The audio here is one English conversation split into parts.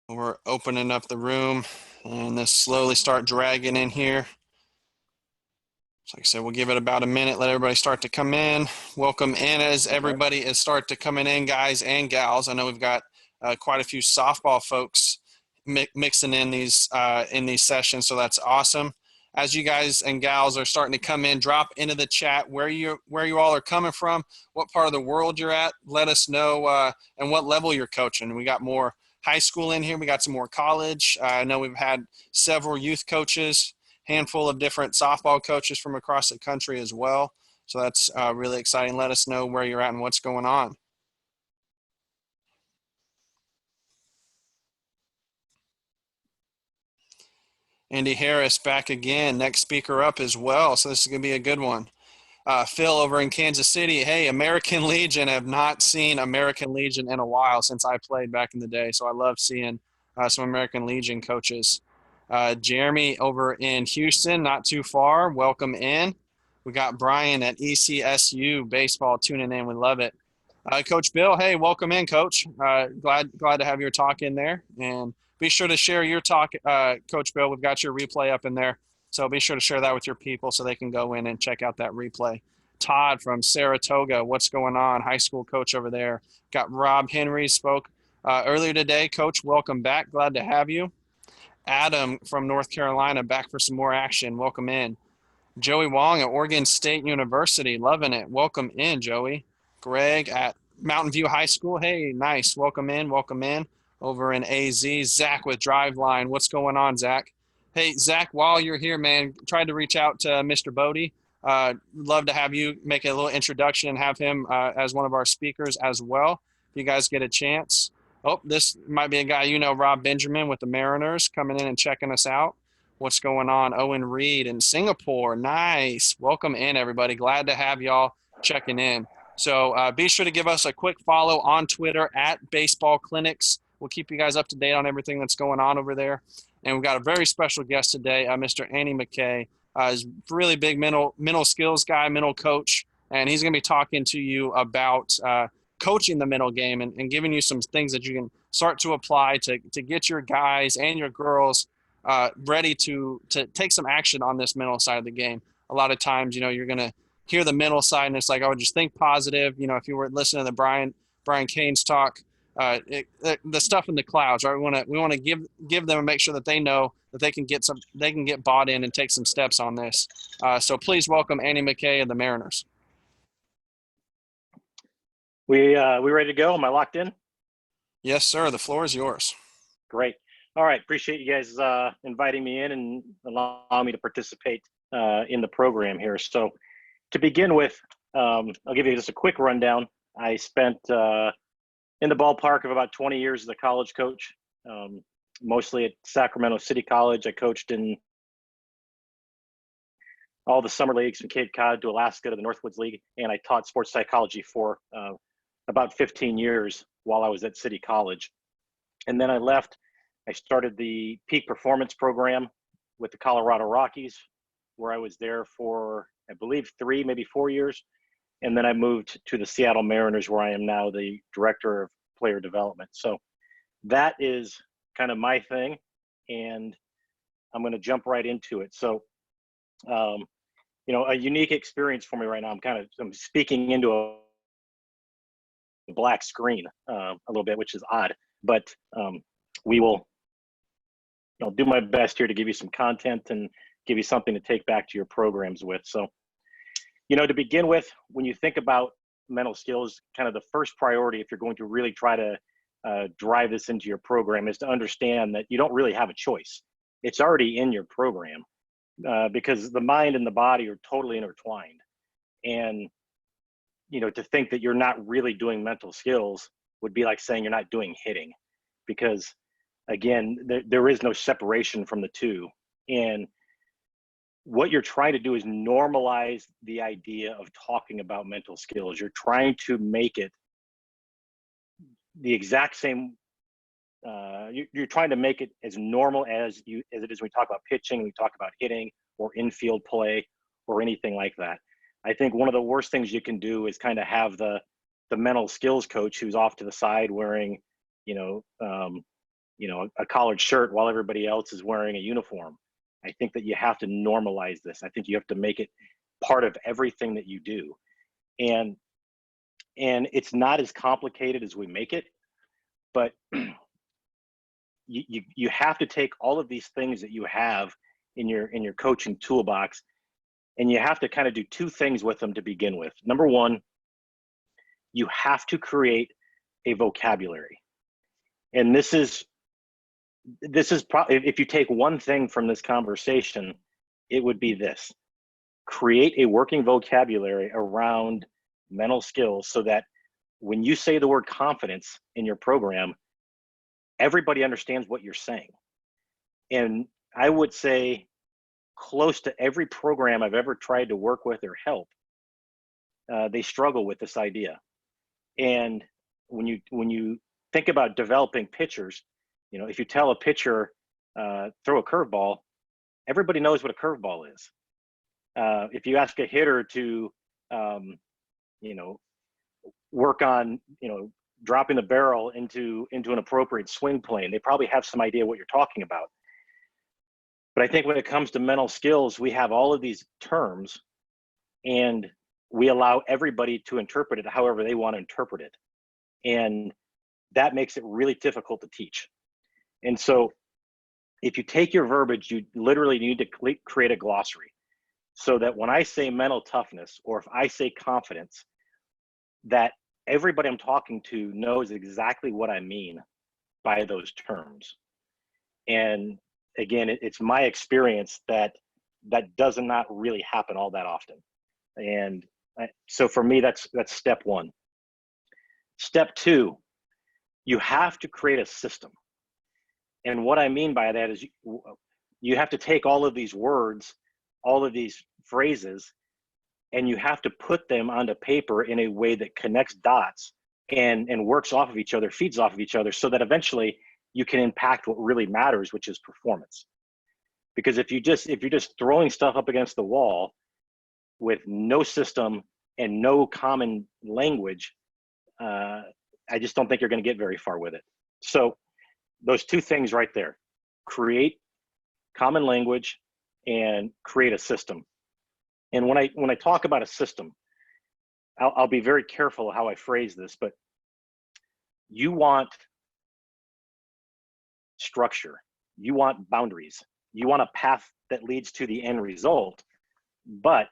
We're opening up the room and this slowly start dragging in here. So like I said, we'll give it about a minute, let everybody start to come in. Welcome in as everybody is start to coming in, guys and gals. I know we've got quite a few softball folks mixing in these sessions, so that's awesome. As you guys and gals are starting to come in, drop into the chat where you all are coming from, what part of the world you're at. Let us know and what level you're coaching. We got more high school in here. We got some more college. I know we've had several youth coaches, handful of different softball coaches from across the country as well. So that's really exciting. Let us know where you're at and what's going on. Andy Harris back again. Next speaker up as well. So this is going to be a good one. Phil over in Kansas City. Hey, American Legion. Have not seen American Legion in a while since I played back in the day. So I love seeing some American Legion coaches. Jeremy over in Houston, not too far. Welcome in. We got Brian at ECSU baseball tuning in. We love it. Coach Bill, hey, welcome in, Coach. Glad to have your talk in there, and be sure to share your talk, Coach Bill. We've got your replay up in there, so be sure to share that with your people so they can go in and check out that replay. Todd from Saratoga, what's going on? High school coach over there. Got Rob Henry spoke earlier today. Coach, welcome back. Glad to have you. Adam from North Carolina back for some more action. Welcome in. Joey Wong at Oregon State University, loving it. Welcome in, Joey. Greg at Mountain View High School. Hey, nice. Welcome in. Welcome in. Over in AZ. Zach with Driveline. What's going on, Zach? Hey, Zach, while you're here, man, tried to reach out to Mr. Bodie. Love to have you make a little introduction and have him as one of our speakers as well. If you guys get a chance. Oh, this might be a guy you know, Rob Benjamin with the Mariners, coming in and checking us out. What's going on? Owen Reed in Singapore. Nice. Welcome in, everybody. Glad to have y'all checking in. So be sure to give us a quick follow on Twitter at Baseball Clinics. We'll keep you guys up to date on everything that's going on over there. And we've got a very special guest today, Mr. Andy McKay. He's a really big mental skills guy, mental coach, and he's going to be talking to you about coaching the mental game and giving you some things that you can start to apply to get your guys and your girls ready to take some action on this mental side of the game. A lot of times, you're going to hear the mental side and it's like, oh, just think positive. If you were listening to the Brian Kane's talk, the stuff in the clouds, right? We want to give them and make sure that they know that they can get bought in and take some steps on this. So please welcome Andy McKay of the Mariners. We ready to go? Am I locked in? Yes, sir. The floor is yours. Great. All right. Appreciate you guys inviting me in and allowing me to participate in the program here. So to begin with, I'll give you just a quick rundown. I spent in the ballpark of about 20 years as a college coach, mostly at Sacramento City College. I coached in all the summer leagues from Cape Cod to Alaska to the Northwoods League, and I taught sports psychology for about 15 years while I was at City College. And then I left. I started the peak performance program with the Colorado Rockies, where I was there for, I believe, 3, maybe 4 years. And then I moved to the Seattle Mariners, where I am now the director of player development. So that is kind of my thing, and I'm going to jump right into it. So, a unique experience for me right now. I'm speaking into a black screen a little bit, which is odd, but we will do my best here to give you some content and give you something to take back to your programs with. So, to begin with, when you think about mental skills, kind of the first priority, if you're going to really try to drive this into your program, is to understand that you don't really have a choice. It's already in your program because the mind and the body are totally intertwined. And, to think that you're not really doing mental skills would be like saying you're not doing hitting, because again, there is no separation from the two. And what you're trying to do is normalize the idea of talking about mental skills. You're trying to make it the exact same. You're trying to make it as normal as it is when we talk about pitching, we talk about hitting or infield play or anything like that. I think one of the worst things you can do is kind of have the mental skills coach who's off to the side wearing, a collared shirt while everybody else is wearing a uniform. I think that you have to normalize this. I think you have to make it part of everything that you do. And it's not as complicated as we make it, but you have to take all of these things that you have in your coaching toolbox, and you have to kind of do two things with them to begin with. Number one, you have to create a vocabulary. And this is probably, if you take one thing from this conversation, it would be this: create a working vocabulary around mental skills, so that when you say the word confidence in your program, everybody understands what you're saying. And I would say close to every program I've ever tried to work with or help, they struggle with this idea. And when you think about developing pitchers, if you tell a pitcher, throw a curveball, everybody knows what a curveball is. If you ask a hitter to, work on, dropping the barrel into an appropriate swing plane, they probably have some idea what you're talking about. But I think when it comes to mental skills, we have all of these terms, and we allow everybody to interpret it however they want to interpret it. And that makes it really difficult to teach. And so if you take your verbiage, you literally need to create a glossary, so that when I say mental toughness, or if I say confidence, that everybody I'm talking to knows exactly what I mean by those terms. And again, it's my experience that does not really happen all that often. And so for me, that's step one. Step two, you have to create a system. And what I mean by that is you have to take all of these words, all of these phrases, and you have to put them onto paper in a way that connects dots and works off of each other, feeds off of each other, so that eventually you can impact what really matters, which is performance. Because if you're just throwing stuff up against the wall with no system and no common language, I just don't think you're going to get very far with it. So those two things right there: create common language and create a system. And when I talk about a system, I'll be very careful how I phrase this, but you want structure, you want boundaries, you want a path that leads to the end result, but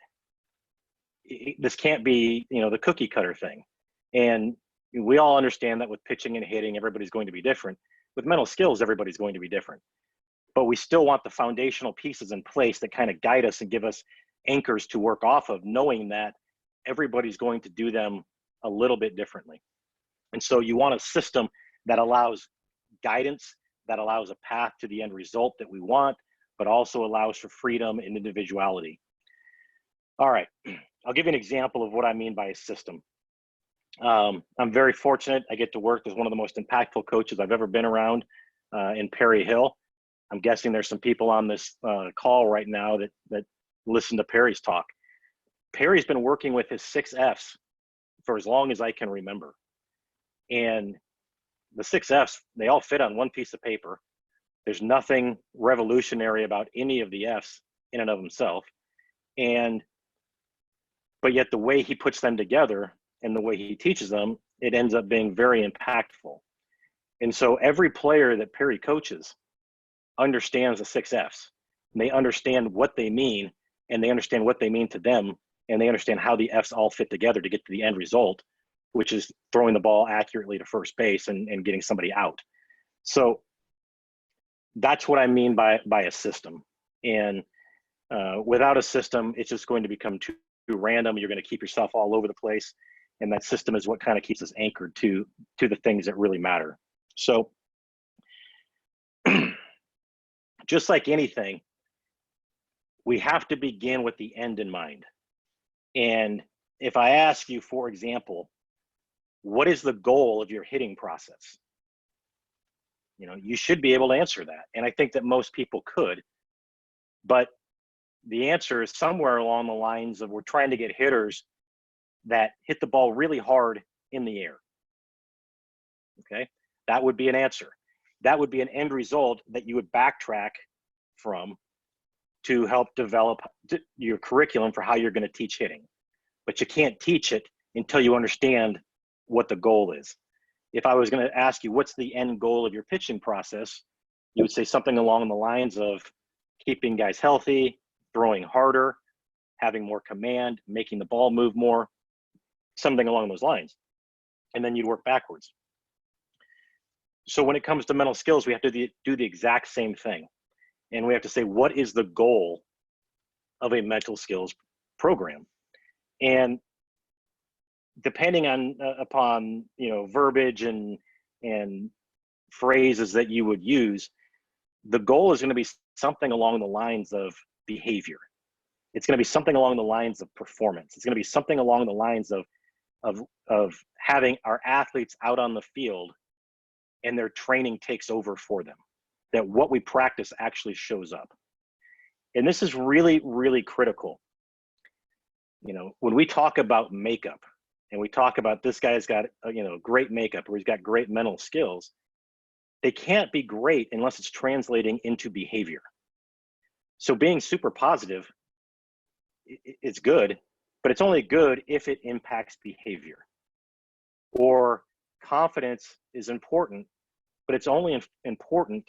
this can't be, the cookie cutter thing. And we all understand that with pitching and hitting, everybody's going to be different. With mental skills, everybody's going to be different. But we still want the foundational pieces in place that kind of guide us and give us anchors to work off of, knowing that everybody's going to do them a little bit differently. And so you want a system that allows guidance, that allows a path to the end result that we want, but also allows for freedom and individuality. All right, I'll give you an example of what I mean by a system. I'm very fortunate. I get to work with one of the most impactful coaches I've ever been around in Perry Hill. I'm guessing there's some people on this call right now that listen to Perry's talk. Perry's been working with his 6 F's for as long as I can remember. And the 6 F's, they all fit on one piece of paper. There's nothing revolutionary about any of the F's in and of himself. But yet the way he puts them together and the way he teaches them, it ends up being very impactful. And so every player that Perry coaches understands the 6 F's. And they understand what they mean, and they understand what they mean to them, and they understand how the F's all fit together to get to the end result, which is throwing the ball accurately to first base and getting somebody out. So that's what I mean by a system. And without a system, it's just going to become too random. You're going to keep yourself all over the place. And that system is what kind of keeps us anchored to the things that really matter. So just like anything, we have to begin with the end in mind. And if I ask you, for example, what is the goal of your hitting process? You should be able to answer that. And I think that most people could, but the answer is somewhere along the lines of, we're trying to get hitters that hit the ball really hard in the air. Okay, that would be an answer. that would be an end result that you would backtrack from to help develop your curriculum for how you're going to teach hitting. But you can't teach it until you understand what the goal is. If I was going to ask you, what's the end goal of your pitching process? You would say something along the lines of keeping guys healthy, throwing harder, having more command, making the ball move more, something along those lines. And then you'd work backwards. So when it comes to mental skills, we have to do the exact same thing. And we have to say, what is the goal of a mental skills program? And depending on upon verbiage and phrases that you would use, the goal is going to be something along the lines of behavior. It's going to be something along the lines of performance. It's going to be something along the lines of having our athletes out on the field and their training takes over for them, that what we practice actually shows up. And this is really, really critical. When we talk about makeup and we talk about this guy's got great makeup or he's got great mental skills, they can't be great unless it's translating into behavior. So being super positive is good, but it's only good if it impacts behavior. Or confidence is important, but it's only important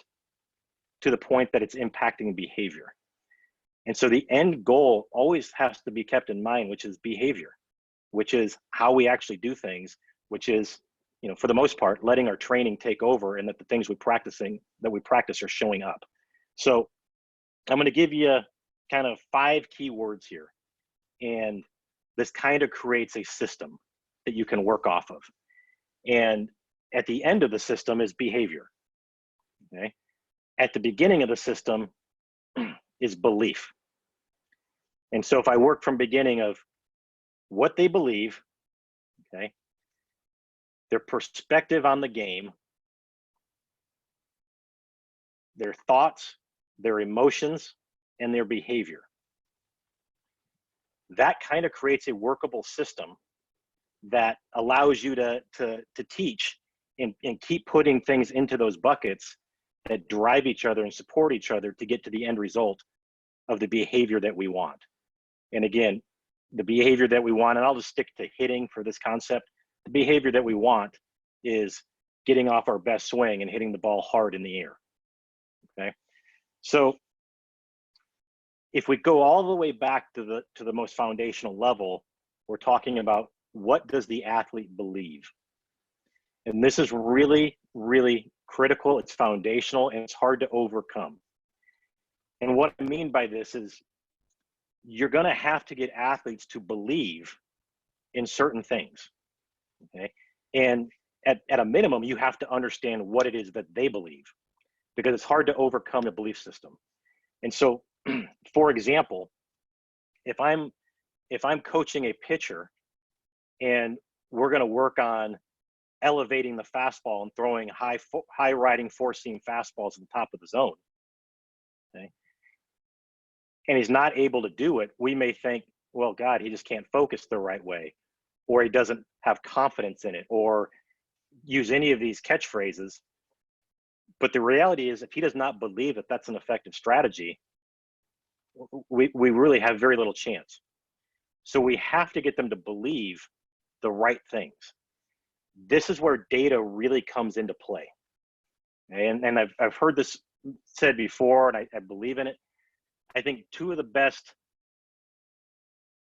to the point that it's impacting behavior. And so the end goal always has to be kept in mind, which is behavior, which is how we actually do things, which is, for the most part, letting our training take over and that the things we practice are showing up. So I'm going to give you kind of 5 key words here. And this kind of creates a system that you can work off of. And at the end of the system is behavior. Okay. At the beginning of the system is belief. And so if I work from beginning of what they believe, okay, their perspective on the game, their thoughts, their emotions, and their behavior. That kind of creates a workable system that allows you to teach and keep putting things into those buckets that drive each other and support each other to get to the end result of the behavior that we want. And again, the behavior that we want, and I'll just stick to hitting for this concept, the behavior that we want is getting off our best swing and hitting the ball hard in the air. Okay, so if we go all the way back to the most foundational level, we're talking about what does the athlete believe? And this is really, really critical. It's foundational and it's hard to overcome. And what I mean by this is you're going to have to get athletes to believe in certain things. Okay, and at a minimum, you have to understand what it is that they believe, because it's hard to overcome a belief system. And so, for example, if I'm coaching a pitcher and we're going to work on elevating the fastball and throwing high riding 4-seam fastballs at the top of the zone, okay, and he's not able to do it, we may think, well, God, he just can't focus the right way, or he doesn't have confidence in it, or use any of these catchphrases. But the reality is, if he does not believe that that's an effective strategy, we really have very little chance. So we have to get them to believe the right things. This is where data really comes into play. And I've heard this said before, and I believe in it. I think 2 of the best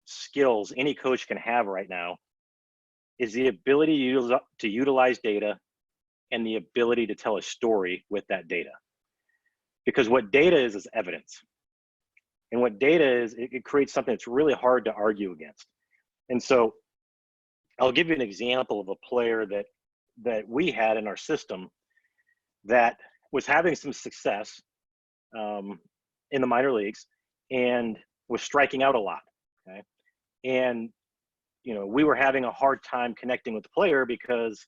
skills any coach can have right now is the ability to utilize data and the ability to tell a story with that data. Because what data is evidence. And what data is, it creates something that's really hard to argue against. And so I'll give you an example of a player that we had in our system that was having some success in the minor leagues and was striking out a lot. Okay. And, we were having a hard time connecting with the player because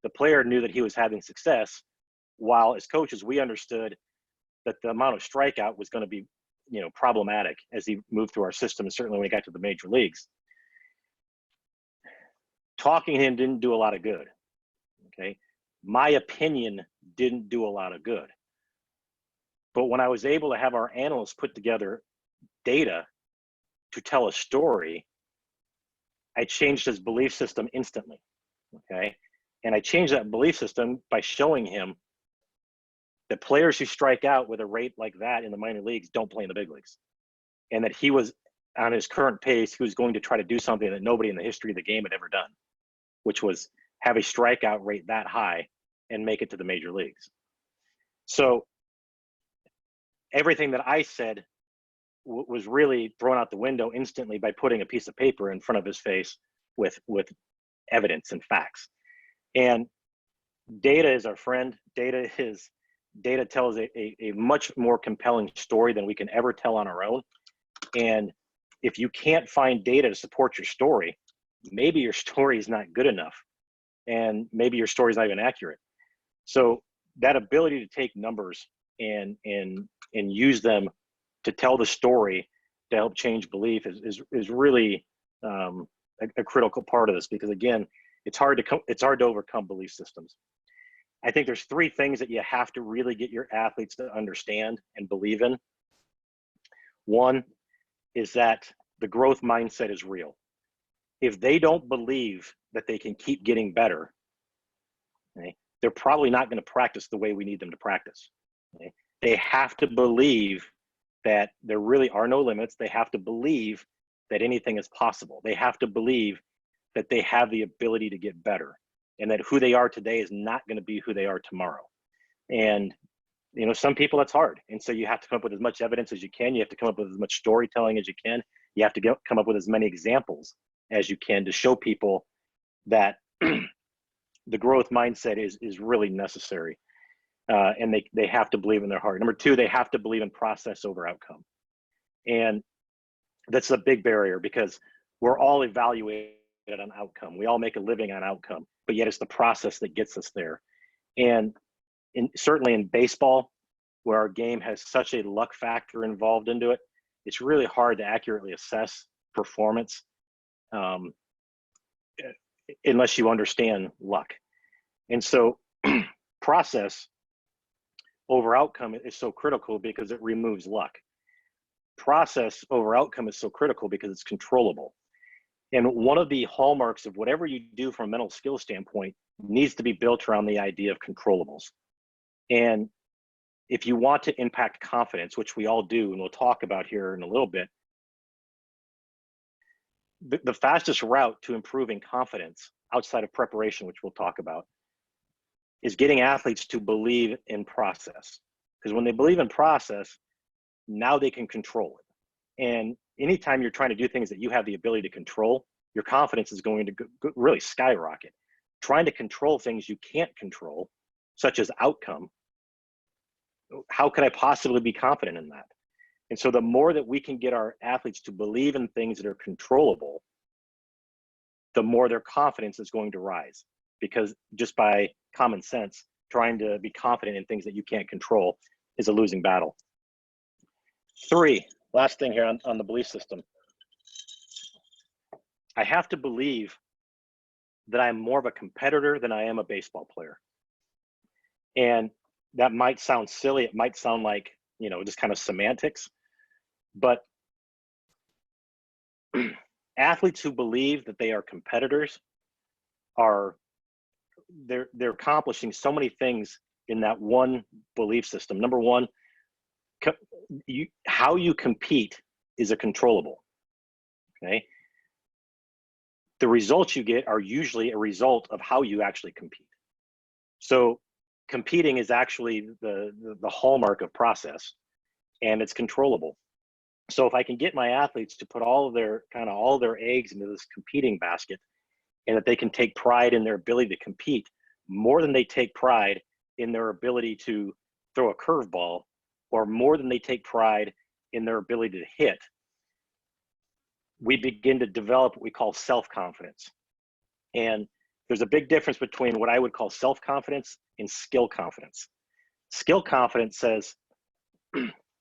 the player knew that he was having success, while as coaches, we understood that the amount of strikeout was going to be, problematic as he moved through our system, and certainly when he got to the major leagues. Talking to him didn't do a lot of good. Okay. My opinion didn't do a lot of good. But when I was able to have our analysts put together data to tell a story, I changed his belief system instantly, okay? And I changed that belief system by showing him that players who strike out with a rate like that in the minor leagues don't play in the big leagues. And that he was on his current pace, he was going to try to do something that nobody in the history of the game had ever done, which was have a strikeout rate that high and make it to the major leagues. So everything that I said was really thrown out the window instantly by putting a piece of paper in front of his face with evidence and facts. And data is our friend. Data tells a much more compelling story than we can ever tell on our own. And if you can't find data to support your story, maybe your story is not good enough, and maybe your story is not even accurate. So that ability to take numbers and use them to tell the story to help change belief is really a critical part of this, because again, it's hard to overcome belief systems. I think there's three things that you have to really get your athletes to understand and believe in. One is that the growth mindset is real. If they don't believe that they can keep getting better, okay, they're probably not going to practice the way we need them to practice. Okay? They have to believe that there really are no limits. They have to believe that anything is possible. They have to believe that they have the ability to get better, and that who they are today is not going to be who they are tomorrow. And you know, some people that's hard. And so you have to come up with as much evidence as you can. You have to come up with as much storytelling as you can. You have to come up with as many examples as you can to show people that the growth mindset is really necessary. And they have to believe in their heart. Number two, they have to believe in process over outcome. And that's a big barrier, because we're all evaluated on outcome. We all make a living on outcome, but yet it's the process that gets us there. And certainly in baseball, where our game has such a luck factor involved into it, it's really hard to accurately assess performance unless you understand luck. And so process over outcome is so critical because it removes luck. Process over outcome is so critical because it's controllable. And one of the hallmarks of whatever you do from a mental skill standpoint needs to be built around the idea of controllables. And if you want to impact confidence, which we all do, and we'll talk about here in a little bit, the fastest route to improving confidence outside of preparation, which we'll talk about, is getting athletes to believe in process. Because when they believe in process, now they can control it. And anytime you're trying to do things that you have the ability to control, your confidence is going to really skyrocket. Trying to control things you can't control, such as outcome, how could I possibly be confident in that? And so the more that we can get our athletes to believe in things that are controllable, the more their confidence is going to rise. Because just by common sense, trying to be confident in things that you can't control is a losing battle. Three, last thing here on the belief system. I have to believe that I'm more of a competitor than I am a baseball player. And that might sound silly. It might sound like, you know, just kind of semantics, but athletes who believe that they are competitors they're accomplishing so many things in that one belief system. Number one, how you compete is a controllable. Okay. The results you get are usually a result of how you actually compete. So competing is actually the hallmark of process, and it's controllable. So if I can get my athletes to put all their eggs into this competing basket, and that they can take pride in their ability to compete more than they take pride in their ability to throw a curveball, or more than they take pride in their ability to hit, we begin to develop what we call self-confidence. And there's a big difference between what I would call self-confidence and skill confidence. Skill confidence says,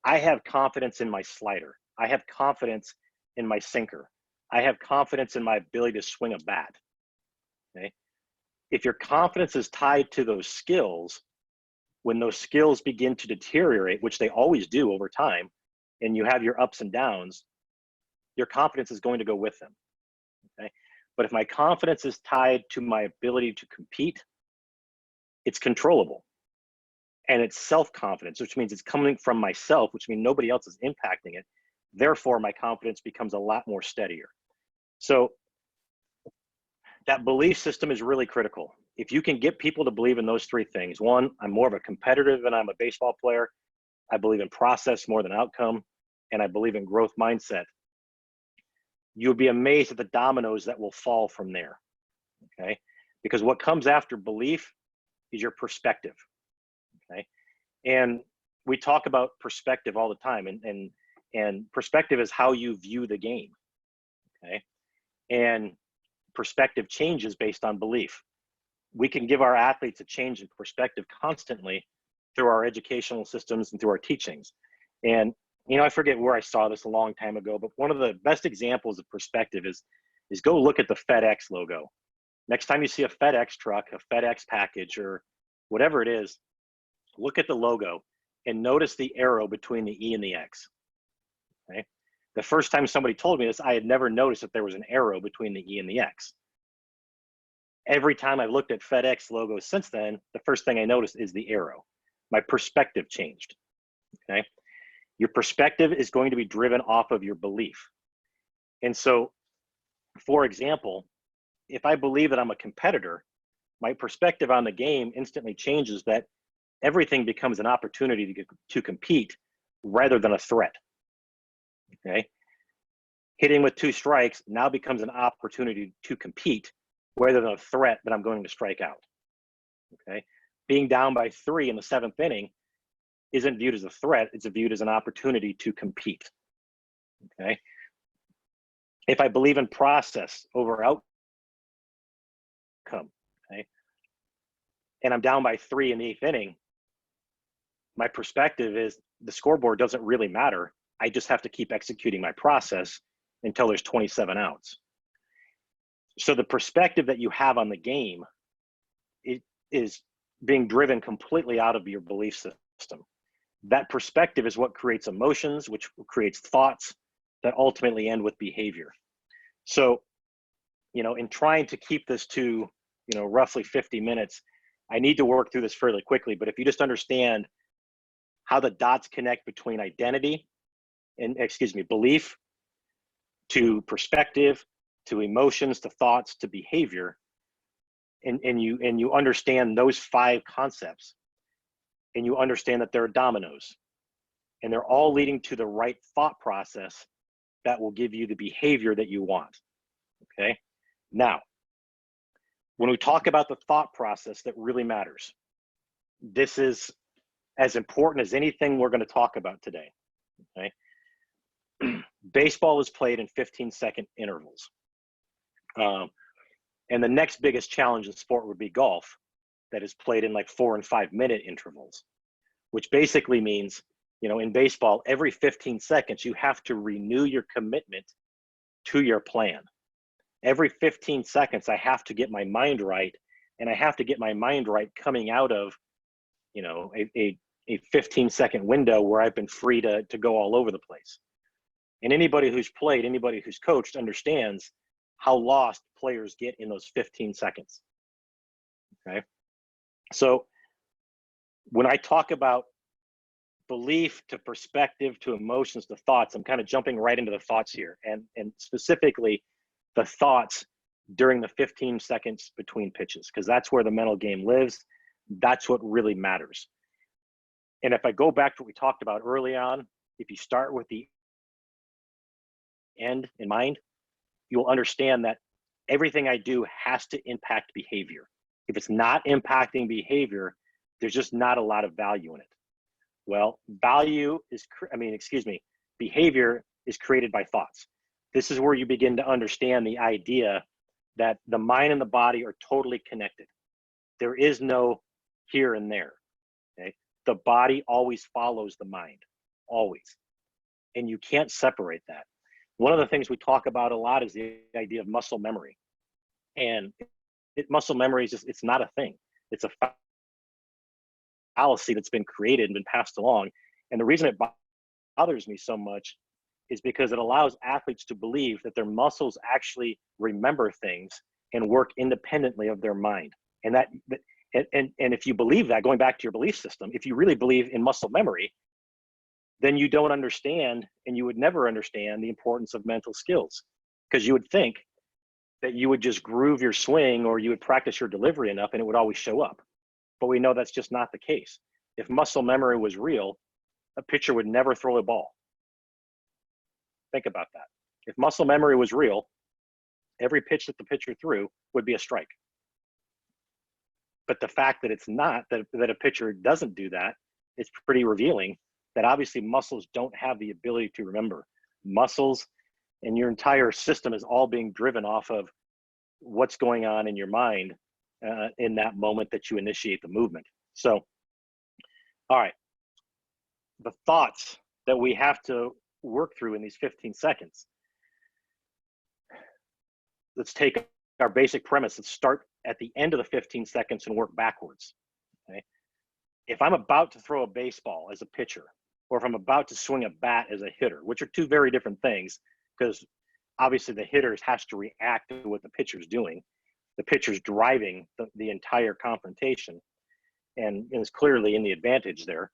I have confidence in my slider. I have confidence in my sinker. I have confidence in my ability to swing a bat. Okay? If your confidence is tied to those skills, when those skills begin to deteriorate, which they always do over time, and you have your ups and downs, your confidence is going to go with them. Okay. But if my confidence is tied to my ability to compete, it's controllable. And it's self-confidence, which means it's coming from myself, which means nobody else is impacting it. Therefore, my confidence becomes a lot more steadier. So that belief system is really critical. If you can get people to believe in those three things: one, I'm more of a competitor than I'm a baseball player. I believe in process more than outcome. And I believe in growth mindset. You'll be amazed at the dominoes that will fall from there. Okay. Because what comes after belief is your perspective. Okay. And we talk about perspective all the time, and perspective is how you view the game. Okay. And perspective changes based on belief. We can give our athletes a change in perspective constantly through our educational systems and through our teachings. And, I forget where I saw this a long time ago, but one of the best examples of perspective is go look at the FedEx logo. Next time you see a FedEx truck, a FedEx package, or whatever it is, look at the logo and notice the arrow between the E and the X. Okay. The first time somebody told me this, I had never noticed that there was an arrow between the E and the X. Every time I've looked at FedEx logos since then, the first thing I noticed is the arrow. My perspective changed. Okay. Your perspective is going to be driven off of your belief. And so, for example, if I believe that I'm a competitor, my perspective on the game instantly changes that everything becomes an opportunity to compete rather than a threat. Okay. Hitting with 2 strikes now becomes an opportunity to compete rather than a threat that I'm going to strike out. Okay. Being down by 3 in the 7th inning isn't viewed as a threat, it's viewed as an opportunity to compete. Okay. If I believe in process over outcome, okay, and I'm down by 3 in the 8th inning, my perspective is the scoreboard doesn't really matter. I just have to keep executing my process until there's 27 outs. So the perspective that you have on the game, it is being driven completely out of your belief system. That perspective is what creates emotions, which creates thoughts that ultimately end with behavior. So, in trying to keep this to, roughly 50 minutes, I need to work through this fairly quickly. But if you just understand how the dots connect between identity and, belief to perspective, to emotions, to thoughts, to behavior, and you understand those 5 concepts, and you understand that they're dominoes and they're all leading to the right thought process that will give you the behavior that you want. Okay. Now, when we talk about the thought process that really matters, this is as important as anything we're going to talk about today. Okay. Baseball is played in 15-second intervals. And the next biggest challenge in sport would be golf, that is played in like 4 and 5 minute intervals, which basically means, in baseball, every 15 seconds, you have to renew your commitment to your plan. Every 15 seconds, I have to get my mind right, and I have to get my mind right coming out of, a 15-second window where I've been free to go all over the place. And anybody who's played, anybody who's coached understands how lost players get in those 15 seconds. Okay. So when I talk about belief to perspective to emotions to thoughts, I'm kind of jumping right into the thoughts here, and specifically the thoughts during the 15 seconds between pitches, because that's where the mental game lives. That's what really matters. And if I go back to what we talked about early on, if you start with the end in mind, you'll understand that everything I do has to impact behavior. If it's not impacting behavior, there's just not a lot of value in it. Well, behavior is created by thoughts. This is where you begin to understand the idea that the mind and the body are totally connected. There is no here and there. Okay? The body always follows the mind, always. And you can't separate that. One of the things we talk about a lot is the idea of muscle memory. And muscle memory is just, it's not a thing. It's a fallacy that's been created and been passed along. And the reason it bothers me so much is because it allows athletes to believe that their muscles actually remember things and work independently of their mind. And if you believe that, going back to your belief system, if you really believe in muscle memory, then you don't understand, and you would never understand, the importance of mental skills, because you would think that you would just groove your swing or you would practice your delivery enough and it would always show up. But we know that's just not the case. If muscle memory was real, a pitcher would never throw a ball. Think about that. If muscle memory was real, every pitch that the pitcher threw would be a strike. But the fact that it's not, that a pitcher doesn't do that, it's pretty revealing that obviously muscles don't have the ability to remember. Muscles and your entire system is all being driven off of what's going on in your mind in that moment that you initiate the movement. So, all right, the thoughts that we have to work through in these 15 seconds. Let's take our basic premise. Let's start at the end of the 15 seconds and work backwards. Okay? If I'm about to throw a baseball as a pitcher, or if I'm about to swing a bat as a hitter, which are two very different things, because obviously the hitter has to react to what the pitcher's doing. The pitcher's driving the entire confrontation and is clearly in the advantage there.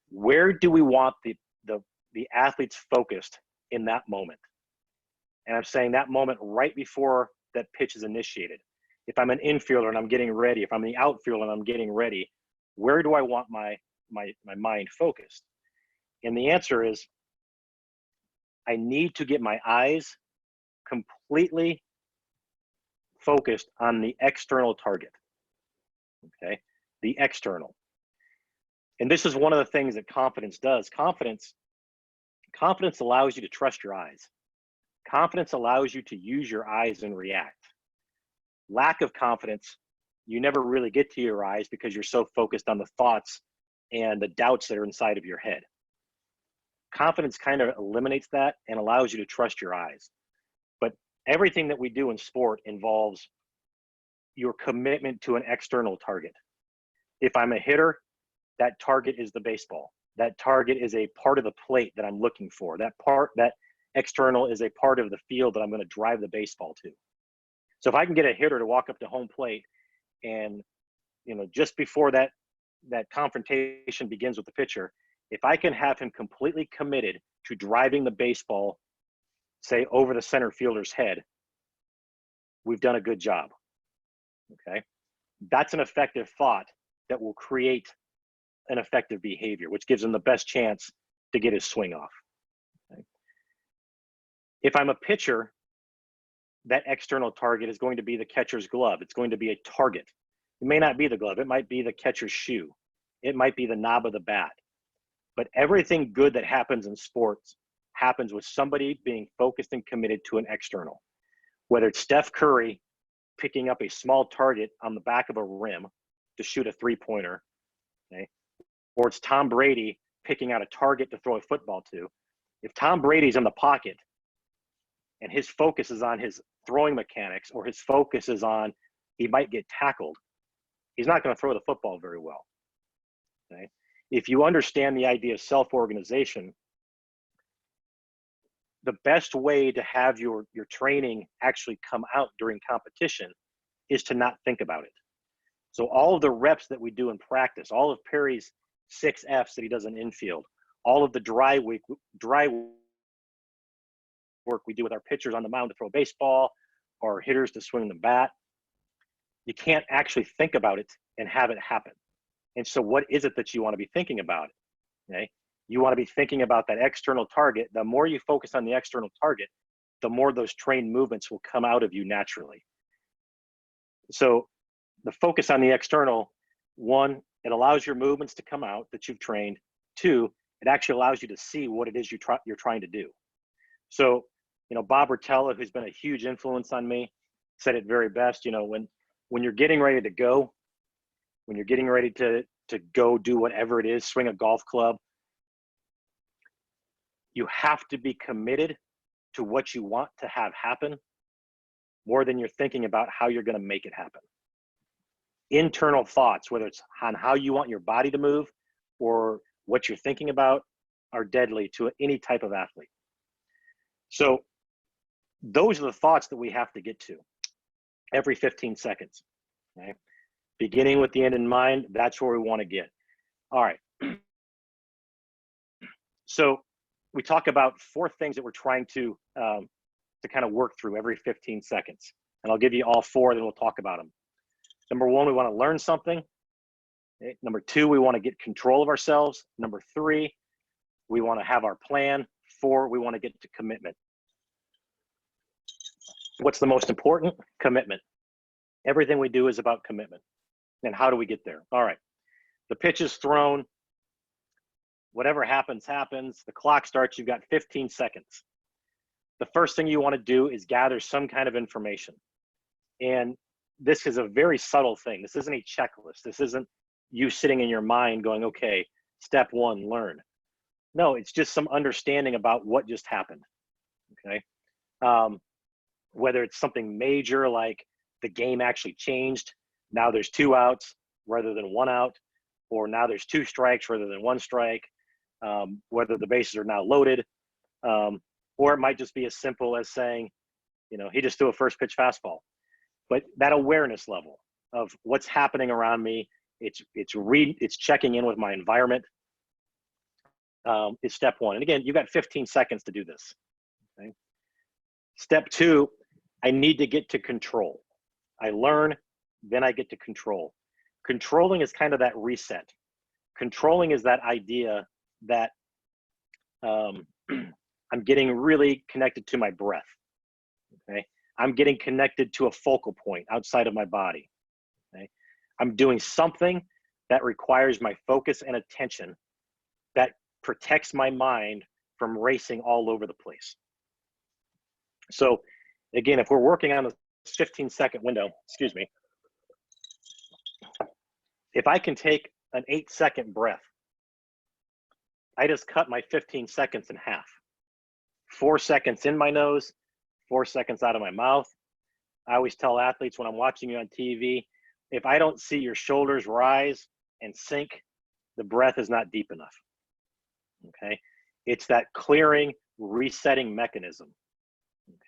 Where do we want the athletes focused in that moment? And I'm saying that moment right before that pitch is initiated. If I'm an infielder and I'm getting ready, if I'm the outfielder and I'm getting ready, where do I want my mind focused? And the answer is, I need to get my eyes completely focused on the external target. Okay, the external. And this is one of the things that confidence does. Confidence allows you to trust your eyes. Confidence allows you to use your eyes and react. Lack of confidence, you never really get to your eyes because you're so focused on the thoughts and the doubts that are inside of your head. Confidence kind of eliminates that and allows you to trust your eyes. But everything that we do in sport involves your commitment to an external target. If I'm a hitter, that target is the baseball. That target is a part of the plate that I'm looking for. That external is a part of the field that I'm going to drive the baseball to. So if I can get a hitter to walk up to home plate and, just before that confrontation begins with the pitcher, if I can have him completely committed to driving the baseball, say over the center fielder's head, we've done a good job. Okay. That's an effective thought that will create an effective behavior, which gives him the best chance to get his swing off. Okay. If I'm a pitcher, that external target is going to be the catcher's glove. It's going to be a target. It may not be the glove. It might be the catcher's shoe. It might be the knob of the bat. But everything good that happens in sports happens with somebody being focused and committed to an external. Whether it's Steph Curry picking up a small target on the back of a rim to shoot a three-pointer, okay, or it's Tom Brady picking out a target to throw a football to. If Tom Brady's in the pocket and his focus is on his throwing mechanics, or his focus is on he might get tackled, he's not going to throw the football very well. Okay? If you understand the idea of self-organization, the best way to have your training actually come out during competition is to not think about it. So all of the reps that we do in practice, all of Perry's 6 Fs that he does in infield, all of the dry work we do with our pitchers on the mound to throw a baseball or hitters to swing the bat, you can't actually think about it and have it happen. And so what is it that you want to be thinking about? Okay? You want to be thinking about that external target. The more you focus on the external target, the more those trained movements will come out of you naturally. So the focus on the external, one, it allows your movements to come out that you've trained. Two, it actually allows you to see what it is you're trying to do. So, Bob Rotella, who's been a huge influence on me, said it very best. When you're getting ready to go, when you're getting ready to go do whatever it is, swing a golf club, you have to be committed to what you want to have happen more than you're thinking about how you're going to make it happen. internal thoughts, whether it's on how you want your body to move or what you're thinking about, are deadly to any type of athlete. So those are the thoughts that we have to get to every 15 seconds. Okay? Beginning with the end in mind, that's where we want to get. All right. So we talk about 4 things that we're trying to kind of work through every 15 seconds. And I'll give you all 4, then we'll talk about them. Number 1, we want to learn something. Okay? Number 2, we want to get control of ourselves. Number 3, we want to have our plan. 4, we want to get to commitment. What's the most important? Commitment. Everything we do is about commitment. And how do we get there? All right. The pitch is thrown. Whatever happens, happens. The clock starts. You've got 15 seconds. The first thing you want to do is gather some kind of information. And this is a very subtle thing. This isn't a checklist. This isn't you sitting in your mind going, okay, step 1, learn. No, it's just some understanding about what just happened. Okay. Whether it's something major like the game actually changed. Now there's 2 outs rather than 1 out, or now there's 2 strikes rather than 1 strike, whether the bases are now loaded, or it might just be as simple as saying, you know, he just threw a first pitch fastball. But that awareness level of what's happening around me, it's checking in with my environment, is step 1. And again, you've got 15 seconds to do this. Okay? Step 2, I need to get to control. I learn, then I get to control. Controlling is kind of that reset. Controlling is that idea that I'm getting really connected to my breath. Okay, I'm getting connected to a focal point outside of my body. Okay, I'm doing something that requires my focus and attention that protects my mind from racing all over the place. So again, if we're working on a 15-second window, excuse me, if I can take an 8-second breath, I just cut my 15 seconds in half. 4 seconds in my nose, 4 seconds out of my mouth. I always tell athletes when I'm watching you on TV, if I don't see your shoulders rise and sink, the breath is not deep enough. Okay, it's that clearing, resetting mechanism.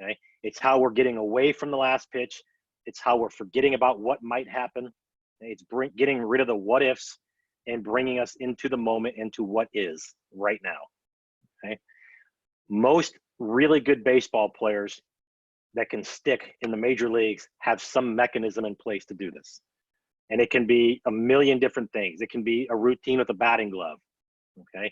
Okay, it's how we're getting away from the last pitch. It's how we're forgetting about what might happen. It's getting rid of the what ifs and bringing us into the moment, into what is right now. Okay, most really good baseball players that can stick in the major leagues have some mechanism in place to do this. And it can be a million different things. It can be a routine with a batting glove. Okay,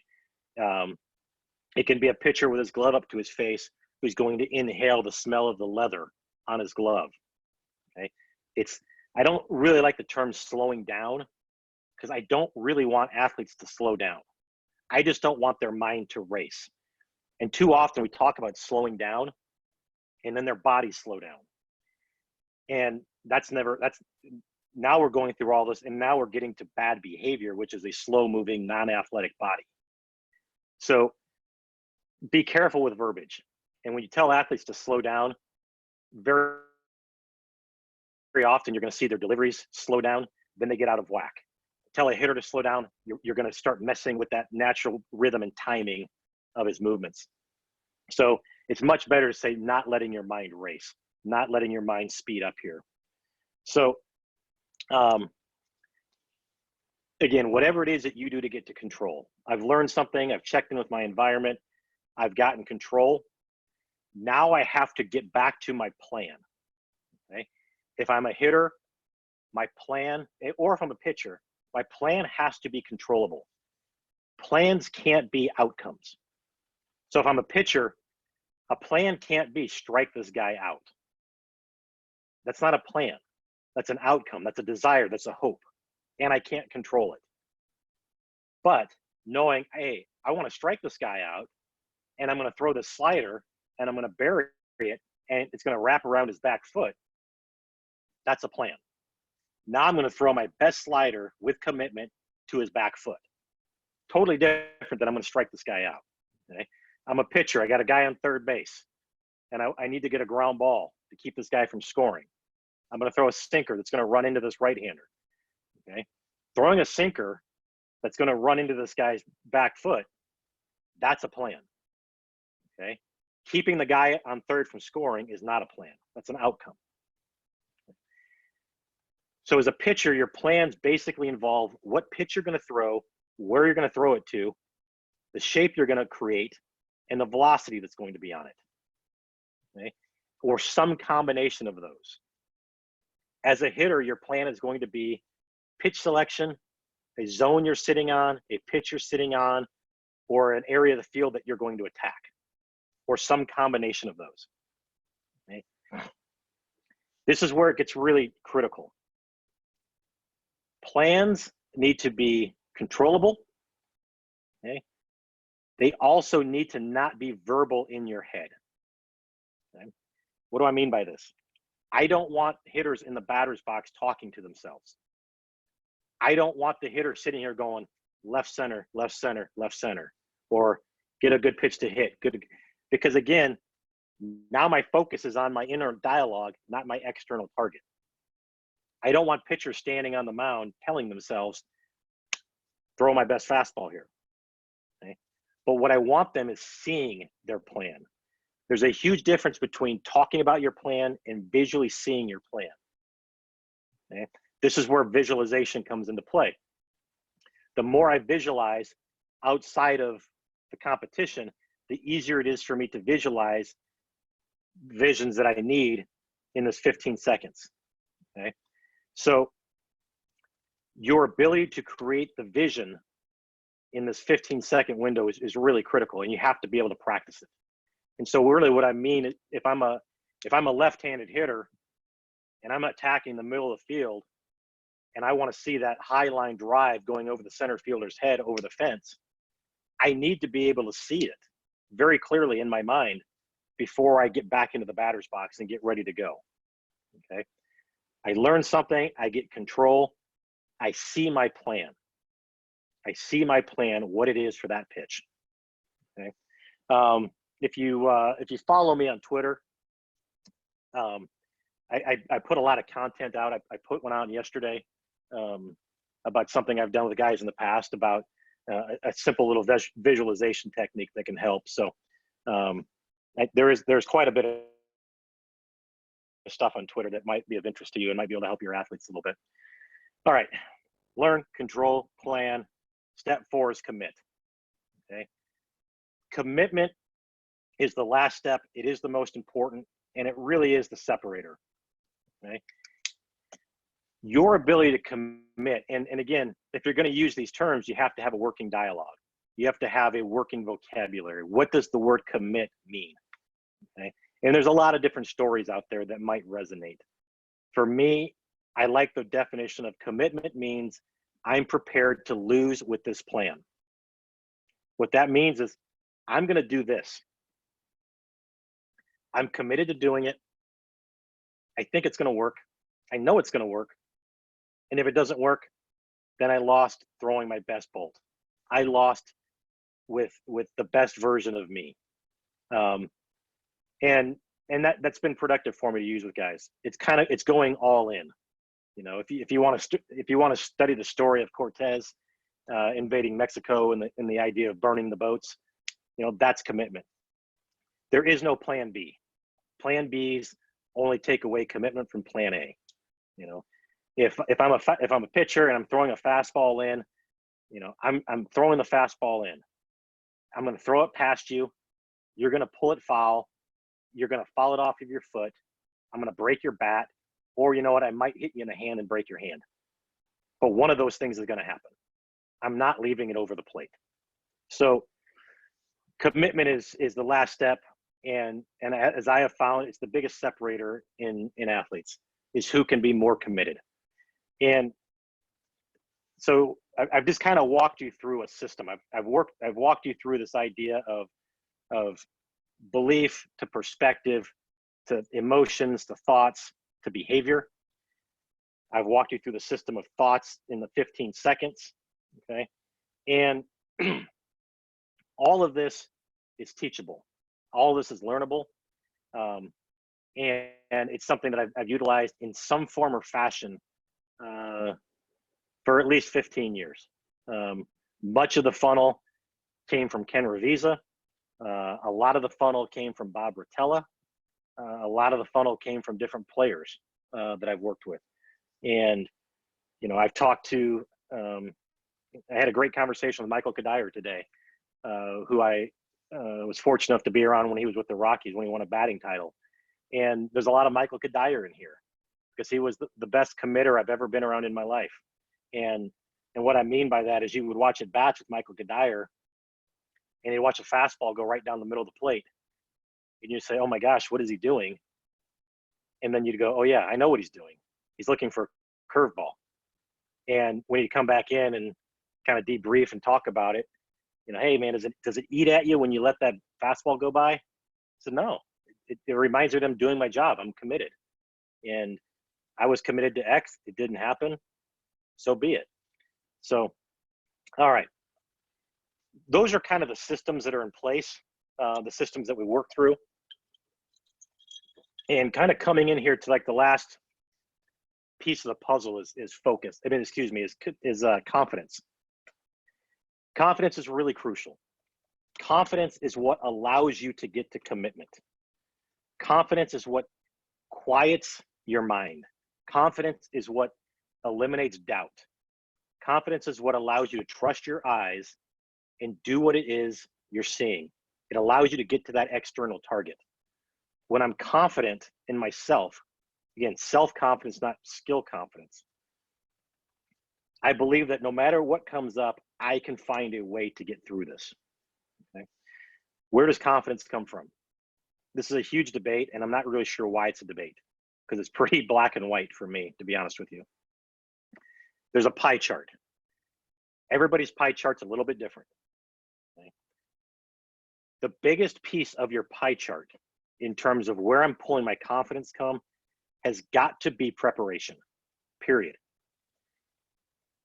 it can be a pitcher with his glove up to his face who's going to inhale the smell of the leather on his glove. Okay, I don't really like the term slowing down because I don't really want athletes to slow down. I just don't want their mind to race. And too often we talk about slowing down and then their bodies slow down. And now we're going through all this and now we're getting to bad behavior, which is a slow moving, non-athletic body. So be careful with verbiage. And when you tell athletes to slow down, very often you're going to see their deliveries slow down, then they get out of whack. Tell a hitter to slow down, you're going to start messing with that natural rhythm and timing of his movements. So it's much better to say not letting your mind race, not letting your mind speed up here. So again, whatever it is that you do to get to control, I've learned something, I've checked in with my environment, I've gotten control. Now I have to get back to my plan. Okay, if I'm a hitter, my plan, or if I'm a pitcher, my plan has to be controllable. Plans can't be outcomes. So if I'm a pitcher, a plan can't be strike this guy out. That's not a plan. That's an outcome. That's a desire. That's a hope. And I can't control it. But knowing, hey, I want to strike this guy out and I'm going to throw this slider and I'm going to bury it and it's going to wrap around his back foot. That's a plan. Now I'm going to throw my best slider with commitment to his back foot. Totally different than I'm going to strike this guy out. Okay? I'm a pitcher. I got a guy on third base and I need to get a ground ball to keep this guy from scoring. I'm going to throw a sinker that's going to run into this right-hander. Okay. Throwing a sinker that's going to run into this guy's back foot, that's a plan. Okay. Keeping the guy on third from scoring is not a plan. That's an outcome. So as a pitcher, your plans basically involve what pitch you're going to throw, where you're going to throw it to, the shape you're going to create, and the velocity that's going to be on it. Okay? Or some combination of those. As a hitter, your plan is going to be pitch selection, a zone you're sitting on, a pitch you're sitting on, or an area of the field that you're going to attack, or some combination of those. Okay? This is where it gets really critical. Plans need to be controllable. Okay? They also need to not be verbal in your head. Okay? What do I mean by this? I don't want hitters in the batter's box talking to themselves. I don't want the hitter sitting here going left center, left center, left center, or get a good pitch to hit. Good, because again, now my focus is on my inner dialogue, not my external target. I don't want pitchers standing on the mound telling themselves, throw my best fastball here. Okay? But what I want them is seeing their plan. There's a huge difference between talking about your plan and visually seeing your plan. Okay? This is where visualization comes into play. The more I visualize outside of the competition, the easier it is for me to visualize visions that I need in this 15 seconds. Okay? So your ability to create the vision in this 15-second window is really critical, and you have to be able to practice it. And so really what I mean, if I'm a left-handed hitter and I'm attacking the middle of the field and I want to see that high line drive going over the center fielder's head over the fence, I need to be able to see it very clearly in my mind before I get back into the batter's box and get ready to go. Okay. I learn something, I get control, I see my plan. I see my plan, what it is for that pitch. Okay. If you follow me on Twitter, I put a lot of content out. I put one out yesterday about something I've done with guys in the past about a simple little visualization technique that can help. So there's quite a bit of stuff on Twitter that might be of interest to you and might be able to help your athletes a little bit. All right, learn, control, plan. Step 4 is commit. Okay, commitment is the last step. It is the most important, and it really is the separator. Okay, your ability to commit, and again, if you're going to use these terms, you have to have a working dialogue. You have to have a working vocabulary. What does the word commit mean? Okay, and there's a lot of different stories out there that might resonate. For me, I like the definition of commitment means I'm prepared to lose with this plan. What that means is I'm going to do this. I'm committed to doing it. I think it's going to work. I know it's going to work. And if it doesn't work, then I lost throwing my best bolt. I lost with the best version of me. And that's been productive for me to use with guys. It's going all in. You know, if you want to study the story of Cortez invading Mexico and the idea of burning the boats, you know, that's commitment. There is no plan B. Plan Bs only take away commitment from plan A. You know, if I'm a pitcher and I'm throwing a fastball in, you know, I'm throwing the fastball in. I'm going to throw it past you. You're going to pull it foul. You're going to foul it off of your foot. I'm going to break your bat, or you know what? I might hit you in the hand and break your hand. But one of those things is going to happen. I'm not leaving it over the plate. So commitment is the last step. And as I have found, it's the biggest separator in athletes is who can be more committed. And so I've just kind of walked you through a system. I've walked you through this idea of belief to perspective to emotions to thoughts to behavior. I've walked you through the system of thoughts in the 15 seconds. Okay, and all of this is teachable. All of this is learnable, and it's something that I've utilized in some form or fashion for at least 15 years. Much of the funnel came from Ken Revisa. A lot of the funnel came from Bob Rotella. A lot of the funnel came from different players that I've worked with. And, you know, I've talked to, I had a great conversation with Michael Kadire today, who I was fortunate enough to be around when he was with the Rockies, when he won a batting title. And there's a lot of Michael Kadire in here because he was the best committer I've ever been around in my life. And what I mean by that is you would watch at bats with Michael Kadire and you'd watch a fastball go right down the middle of the plate. And you say, oh my gosh, what is he doing? And then you'd go, oh yeah, I know what he's doing. He's looking for a curveball. And when you come back in and kind of debrief and talk about it, you know, hey man, does it eat at you when you let that fastball go by? I said, no, it reminds me that I'm doing my job. I'm committed. And I was committed to X. It didn't happen. So be it. So, all right. Those are kind of the systems that are in place, the systems that we work through. And kind of coming in here to like the last piece of the puzzle is focus. I mean, excuse me, is confidence. Confidence is really crucial. Confidence is what allows you to get to commitment. Confidence is what quiets your mind. Confidence is what eliminates doubt. Confidence is what allows you to trust your eyes and do what it is you're seeing. It allows you to get to that external target. When I'm confident in myself, again, self-confidence, not skill confidence, I believe that no matter what comes up, I can find a way to get through this. Okay? Where does confidence come from? This is a huge debate, and I'm not really sure why it's a debate, because it's pretty black and white for me, to be honest with you. There's a pie chart. Everybody's pie chart's a little bit different. Okay? The biggest piece of your pie chart in terms of where I'm pulling my confidence from has got to be preparation, period.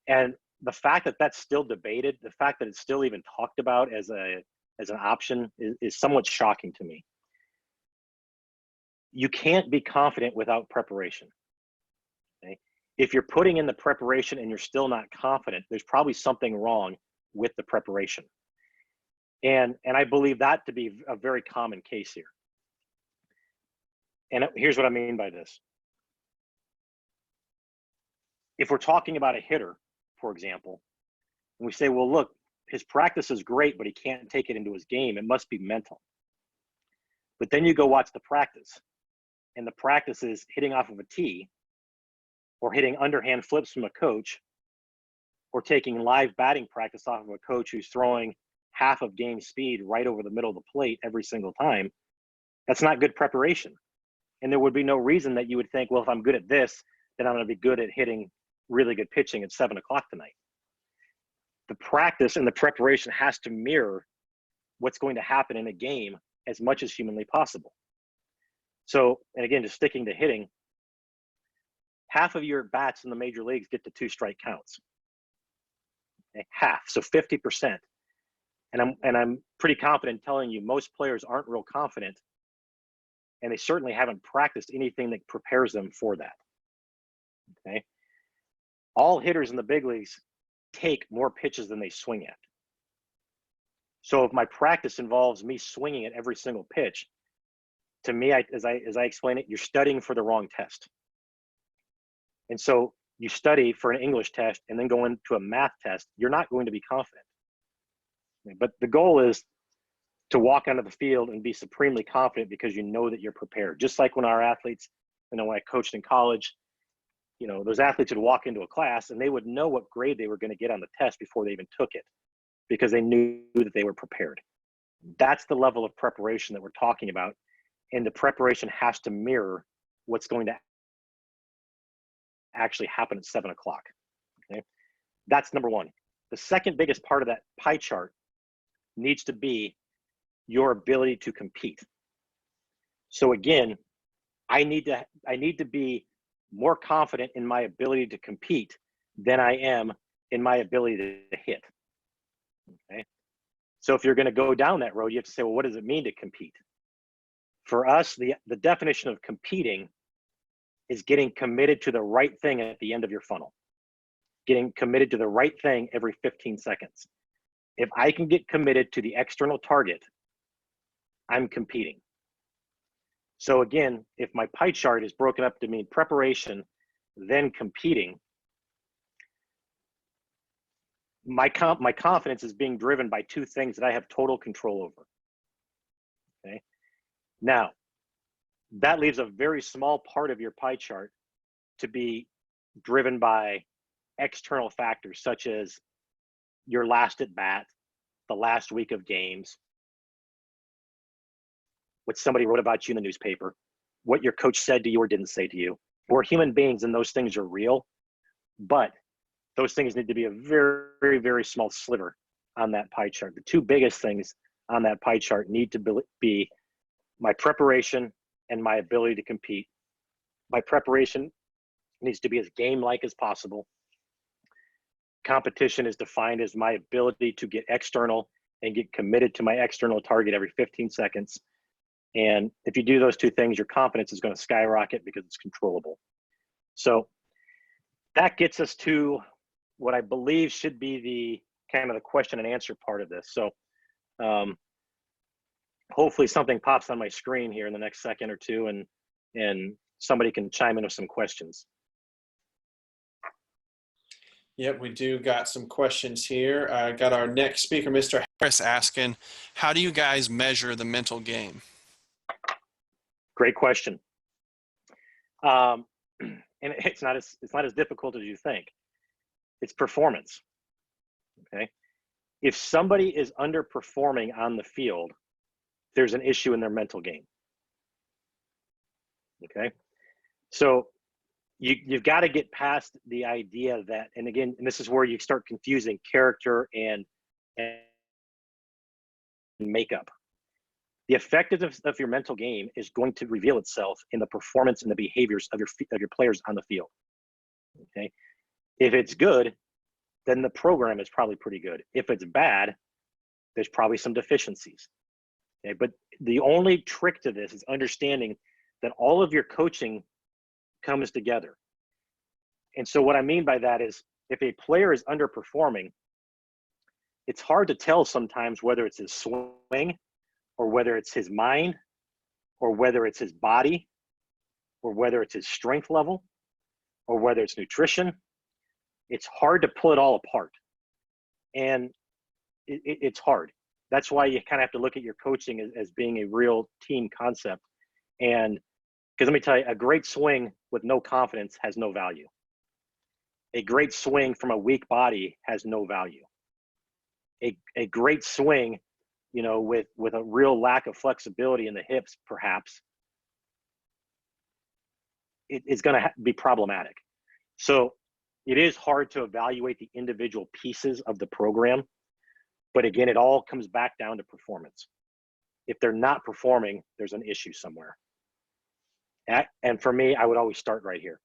And the fact that that's still debated, the fact that it's still even talked about as an option is somewhat shocking to me. You can't be confident without preparation. Okay? If you're putting in the preparation and you're still not confident, there's probably something wrong with the preparation. And I believe that to be a very common case here. And here's what I mean by this. If we're talking about a hitter, for example, and we say, well, look, his practice is great, but he can't take it into his game. It must be mental. But then you go watch the practice, and the practice is hitting off of a tee, or hitting underhand flips from a coach, or taking live batting practice off of a coach who's throwing half of game speed right over the middle of the plate every single time. That's not good preparation. And there would be no reason that you would think, well, if I'm good at this, then I'm going to be good at hitting really good pitching at 7 o'clock tonight. The practice and the preparation has to mirror what's going to happen in a game as much as humanly possible. So, and again, just sticking to hitting, half of your bats in the major leagues get to 2 strike counts. Okay? Half, so 50%. And I'm pretty confident telling you most players aren't real confident, and they certainly haven't practiced anything that prepares them for that. Okay? All hitters in the big leagues take more pitches than they swing at. So if my practice involves me swinging at every single pitch, to me, as I explain it, you're studying for the wrong test. And so you study for an English test and then go into a math test, you're not going to be confident. But the goal is to walk onto the field and be supremely confident because you know that you're prepared. Just like when our athletes, when I coached in college, those athletes would walk into a class and they would know what grade they were going to get on the test before they even took it because they knew that they were prepared. That's the level of preparation that we're talking about. And the preparation has to mirror what's going to actually happen at 7 o'clock. Okay? That's number one. The second biggest part of that pie chart needs to be your ability to compete. So again, I need to be more confident in my ability to compete than I am in my ability to hit. Okay? So if you're going to go down that road, you have to say, well, what does it mean to compete? For us, the definition of competing is getting committed to the right thing at the end of your funnel. getting committed to the right thing every 15 seconds. If I can get committed to the external target, I'm competing. So again, if my pie chart is broken up to mean preparation, then competing, my confidence is being driven by two things that I have total control over. Okay. Now, that leaves a very small part of your pie chart to be driven by external factors such as your last at bat, the last week of games, what somebody wrote about you in the newspaper, what your coach said to you or didn't say to you. We're human beings and those things are real, but those things need to be a very, very, very small sliver on that pie chart. The two biggest things on that pie chart need to be my preparation and my ability to compete. My preparation needs to be as game-like as possible. Competition is defined as my ability to get external and get committed to my external target every 15 seconds. And if you do those two things, your confidence is going to skyrocket because it's controllable. So that gets us to what I believe should be the kind of the question and answer part of this. So hopefully something pops on my screen here in the next second or two, and somebody can chime in with some questions. Yep, we do got some questions here. Got our next speaker, Mr. Harris, asking, how do you guys measure the mental game? Great question. And it's not as difficult as you think. It's performance. Okay. If somebody is underperforming on the field, there's an issue in their mental game. Okay. So you've got to get past the idea that, and again, and this is where you start confusing character and makeup. The effectiveness of your mental game is going to reveal itself in the performance and the behaviors of your players on the field. Okay. If it's good, then the program is probably pretty good. If it's bad, there's probably some deficiencies. Okay. But the only trick to this is understanding that all of your coaching comes together. And so what I mean by that is if a player is underperforming, it's hard to tell sometimes whether it's his swing or whether it's his mind or whether it's his body or whether it's his strength level or whether it's nutrition. It's hard to pull it all apart. And it's hard. That's why you kind of have to look at your coaching as being a real team concept. And because let me tell you, a great swing with no confidence has no value. A great swing from a weak body has no value. A great swing, you know, with a real lack of flexibility in the hips, perhaps, it's going to be problematic. So it is hard to evaluate the individual pieces of the program. But again, it all comes back down to performance. If they're not performing, there's an issue somewhere. And for me, I would always start right here.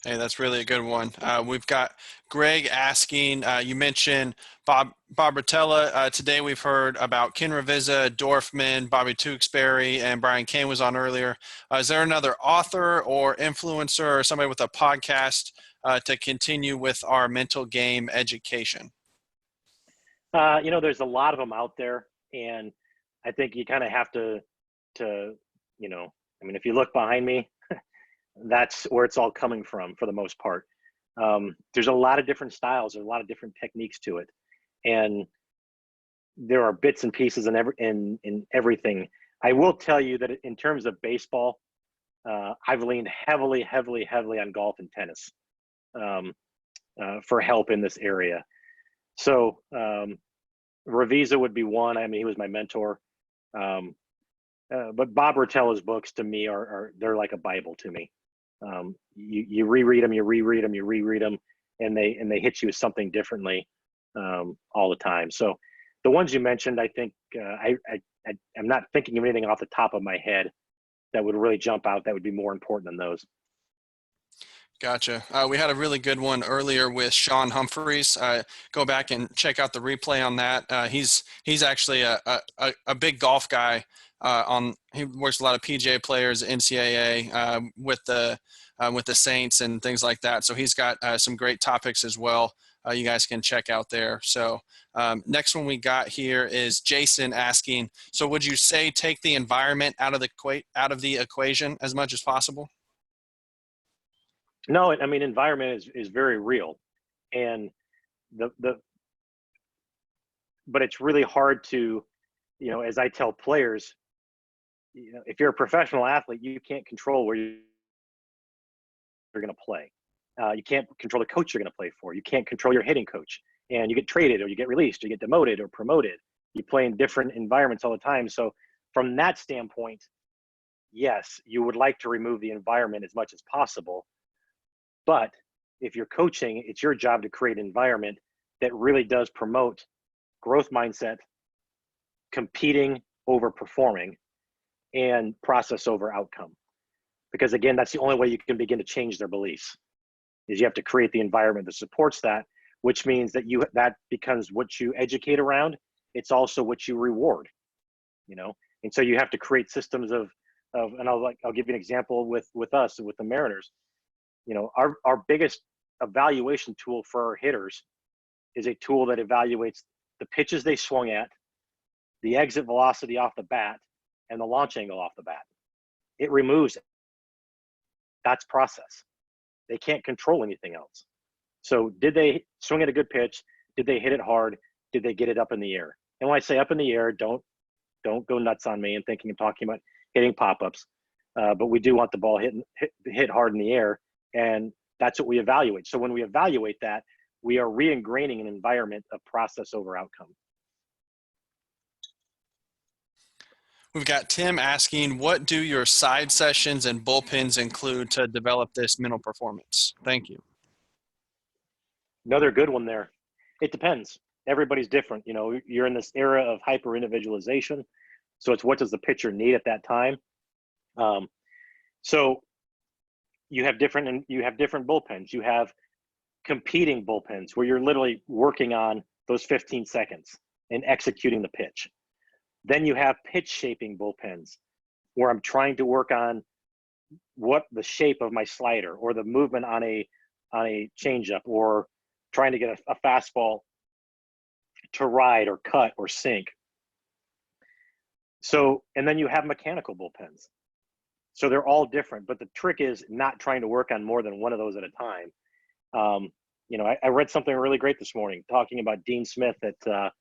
Hey, that's really a good one. We've got Greg asking, you mentioned Bob Rotella. Today we've heard about Ken Ravizza, Dorfman, Bobby Tewksbury, and Brian Cain was on earlier. Is there another author or influencer or somebody with a podcast to continue with our mental game education? You know, there's a lot of them out there. And I think you kind of have to, you know, I mean, if you look behind me, that's where it's all coming from for the most part. There's a lot of different styles, there's a lot of different techniques to it. And there are bits and pieces in everything. I will tell you that in terms of baseball, I've leaned heavily on golf and tennis for help in this area. So Ravizza would be one. I mean, he was my mentor. But Bob Rotella's books to me they're like a Bible to me. You reread them, and they hit you with something differently all the time. So the ones you mentioned, I think I'm not thinking of anything off the top of my head that would really jump out that would be more important than those. Gotcha. We had a really good one earlier with Sean Humphreys. Go back and check out the replay on that. He's actually a big golf guy. He works a lot of PGA players, NCAA, with the with the Saints and things like that. So he's got some great topics as well. You guys can check out there. So next one we got here is Jason asking, so would you say take the environment out of the equation as much as possible? No, I mean, environment is very real, and but it's really hard to, as I tell players, if you're a professional athlete, you can't control where you're going to play. You can't control the coach you're going to play for. You can't control your hitting coach, and you get traded or you get released or you get demoted or promoted. You play in different environments all the time. So from that standpoint, yes, you would like to remove the environment as much as possible. But if you're coaching, it's your job to create an environment that really does promote growth mindset, competing over performing, and process over outcome. Because again, that's the only way you can begin to change their beliefs, is you have to create the environment that supports that, which means that that becomes what you educate around. It's also what you reward, and so you have to create systems of and I'll give you an example with us, with the Mariners. Our biggest evaluation tool for our hitters is a tool that evaluates the pitches they swung at, the exit velocity off the bat, and the launch angle off the bat. It removes it. That's process. They can't control anything else. So did they swing at a good pitch? Did they hit it hard? Did they get it up in the air? And when I say up in the air, don't go nuts on me and thinking I'm talking about hitting pop-ups. But we do want the ball hit hard in the air, and that's what we evaluate. So when we evaluate that, we are re-ingraining an environment of process over outcome. We've got Tim asking, what do your side sessions and bullpens include to develop this mental performance? Thank you. Another good one there. It depends. Everybody's different. You're in this era of hyper individualization. So it's what does the pitcher need at that time? So you have different bullpens. You have competing bullpens where you're literally working on those 15 seconds and executing the pitch. Then you have pitch shaping bullpens where I'm trying to work on what the shape of my slider or the movement on a changeup, or trying to get a fastball to ride or cut or sink. So, and then you have mechanical bullpens. So they're all different, but the trick is not trying to work on more than one of those at a time. I read something really great this morning talking about Dean Smith at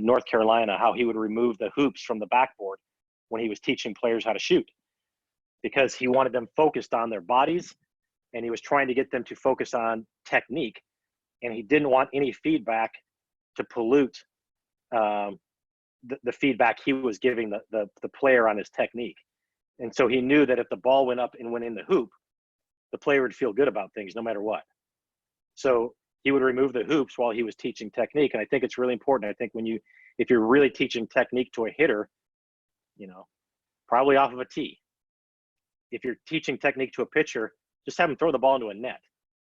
North Carolina, how he would remove the hoops from the backboard when he was teaching players how to shoot, because he wanted them focused on their bodies and he was trying to get them to focus on technique, and he didn't want any feedback to pollute the feedback he was giving the player on his technique. And so he knew that if the ball went up and went in the hoop, the player would feel good about things no matter what. So he would remove the hoops while he was teaching technique. And I think it's really important. I think if you're really teaching technique to a hitter, probably off of a tee. If you're teaching technique to a pitcher, just have him throw the ball into a net,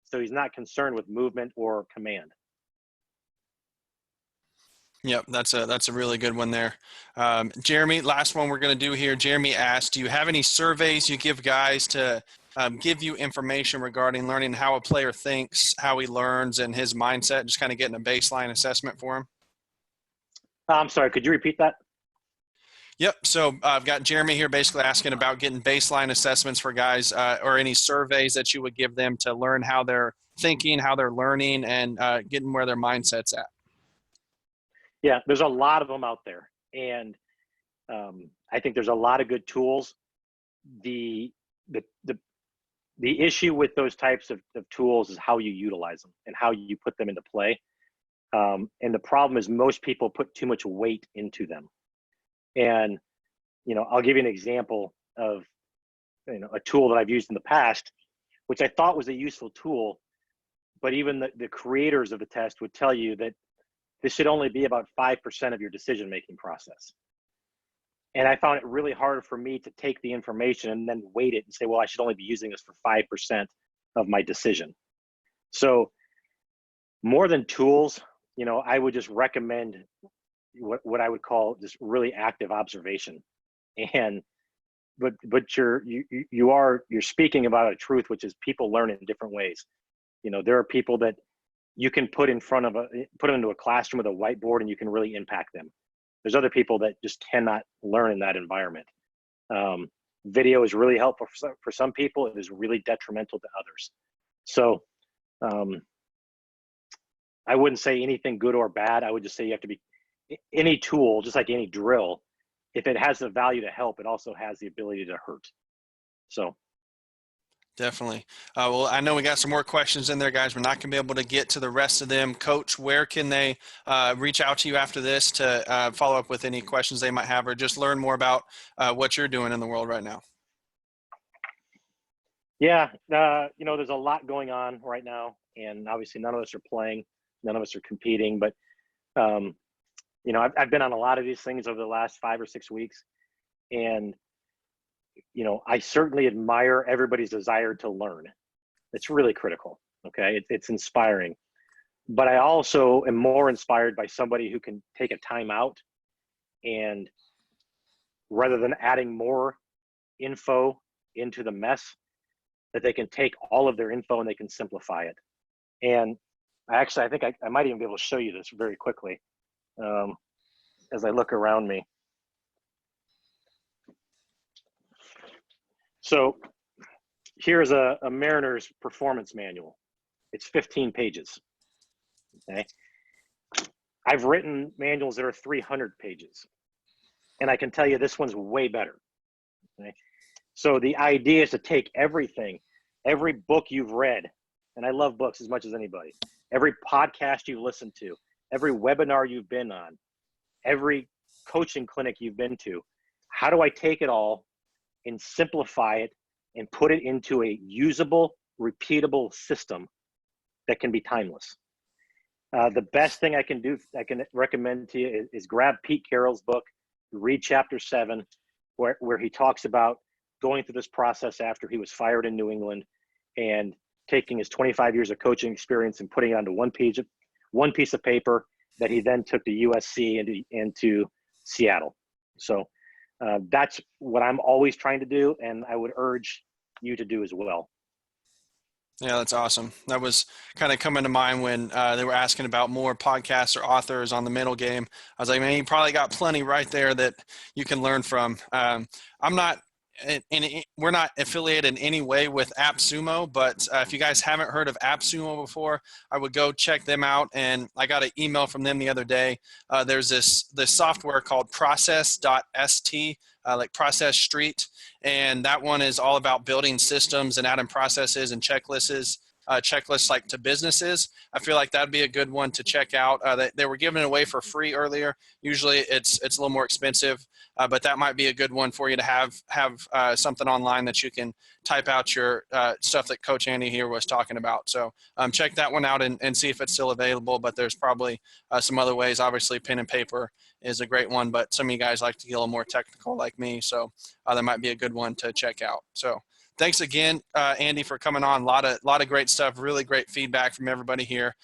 so he's not concerned with movement or command. Yep, that's a really good one there. Jeremy, last one we're going to do here. Jeremy asked, do you have any surveys you give guys to give you information regarding learning how a player thinks, how he learns, and his mindset, just kind of getting a baseline assessment for him? I'm sorry, could you repeat that? Yep. So I've got Jeremy here basically asking about getting baseline assessments for guys, or any surveys that you would give them to learn how they're thinking, how they're learning, and getting where their mindset's at. Yeah, there's a lot of them out there, and I think there's a lot of good tools. The issue with those types of tools is how you utilize them and how you put them into play. And the problem is most people put too much weight into them. And I'll give you an example of a tool that I've used in the past, which I thought was a useful tool, but even the creators of the test would tell you that this should only be about 5% of your decision-making process. And I found it really hard for me to take the information and then weight it and say, well, I should only be using this for 5% of my decision. So more than tools, I would just recommend what I would call just really active observation. And but you're speaking about a truth, which is people learn in different ways. There are people that you can put them into a classroom with a whiteboard and you can really impact them. There's other people that just cannot learn in that environment. Video is really helpful for some people. It is really detrimental to others. So I wouldn't say anything good or bad. I would just say you have to be, any tool, just like any drill, if it has the value to help, it also has the ability to hurt. So definitely. Well, I know we got some more questions in there, guys. We're not going to be able to get to the rest of them. Coach, where can they reach out to you after this to follow up with any questions they might have, or just learn more about what you're doing in the world right now? Yeah, there's a lot going on right now, and obviously none of us are playing, none of us are competing, but I've been on a lot of these things over the last 5 or 6 weeks, and I certainly admire everybody's desire to learn. It's really critical. Okay, it's inspiring, but I also am more inspired by somebody who can take a time out, and rather than adding more info into the mess, that they can take all of their info and they can simplify it. And I think I might even be able to show you this very quickly as I look around me. So here's a Mariner's performance manual. It's 15 pages. Okay. I've written manuals that are 300 pages, and I can tell you this one's way better. Okay. So the idea is to take everything, every book you've read, and I love books as much as anybody, every podcast you've listened to, every webinar you've been on, every coaching clinic you've been to. How do I take it all and simplify it and put it into a usable, repeatable system that can be timeless? The best thing I can recommend to you is grab Pete Carroll's book, read chapter 7, where he talks about going through this process after he was fired in New England and taking his 25 years of coaching experience and putting it onto one piece of paper that he then took to USC and to Seattle. So that's what I'm always trying to do, and I would urge you to do as well. Yeah, that's awesome. That was kind of coming to mind when they were asking about more podcasts or authors on the middle game. I was like, man, you probably got plenty right there that you can learn from. I'm not, we're not affiliated in any way with AppSumo, but if you guys haven't heard of AppSumo before, I would go check them out. And I got an email from them the other day. There's this software called process.st, like Process Street. And that one is all about building systems and adding processes and checklists like to businesses. I feel like that'd be a good one to check out. They were giving it away for free earlier. Usually it's a little more expensive, but that might be a good one for you to have something online that you can type out your stuff that Coach Andy here was talking about. So check that one out and see if it's still available, but there's probably some other ways. Obviously pen and paper is a great one, but some of you guys like to get a little more technical like me. So that might be a good one to check out. So thanks again, Andy, for coming on. A lot of great stuff, really great feedback from everybody here.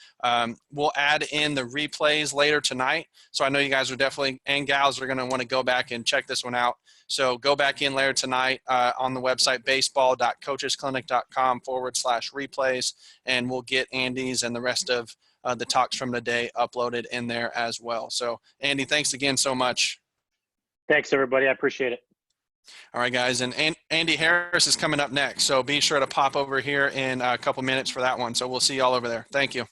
We'll add in the replays later tonight. So I know you guys are definitely, and gals, are going to want to go back and check this one out. So go back in later tonight on the website, baseball.coachesclinic.com/replays, and we'll get Andy's and the rest of the talks from today uploaded in there as well. So Andy, thanks again so much. Thanks, everybody. I appreciate it. All right, guys, and Andy Harris is coming up next, so be sure to pop over here in a couple minutes for that one. So we'll see you all over there. Thank you.